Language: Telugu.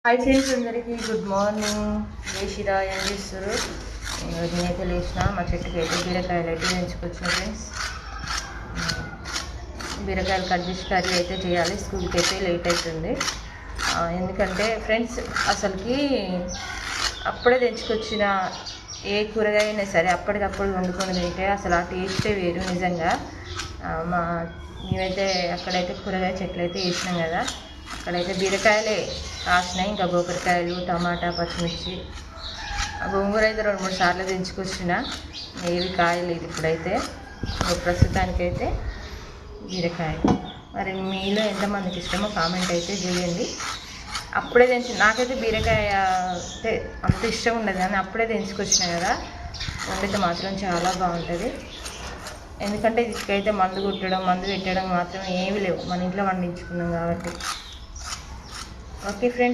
హాయ్ ఫ్రెండ్స్, అందరికీ గుడ్ మార్నింగ్. లేచిరా ఏం చేస్తారు? నేనైతే లేచిన మా చెట్టుకి అయితే బీరకాయలు అయితే పెంచుకొచ్చిన ఫ్రెండ్స్. బీరకాయలు కట్ చేసి కర్రీ అయితే చేయాలి. స్కూల్కి అయితే లేట్ అవుతుంది. ఎందుకంటే ఫ్రెండ్స్, అసలుకి అప్పుడే తెంచుకొచ్చిన ఏ కూరగాయ అయినా సరే అప్పటికప్పుడు వండుకొని తింటే అసలు ఆ టేస్టే వేరు నిజంగా. మేమైతే అక్కడైతే కూరగాయ చెట్లు అయితే వేసినాం కదా, అక్కడైతే బీరకాయలే కాసినాయి. ఇంకా గోకరకాయలు, టమాటా, పచ్చిమిర్చి, గోంగూర అయితే 2-3 సార్లు తెంచుకొచ్చిన, ఏవి కాయలేదు. ఇప్పుడైతే ప్రస్తుతానికైతే బీరకాయ. మరి మీలో ఎంతమందికి ఇష్టమో కామెంట్ అయితే చేయండి. అప్పుడే నాకైతే బీరకాయ అంటే అంత ఇష్టం ఉండదు, కానీ అప్పుడే తెంచుకొచ్చిన కదా, వండితే మాత్రం చాలా బాగుంటుంది. ఎందుకంటే ఇదికైతే మందు పెట్టడం మాత్రం ఏమీ లేవు, మన ఇంట్లో పండించుకున్నాం కాబట్టి. Okay friends.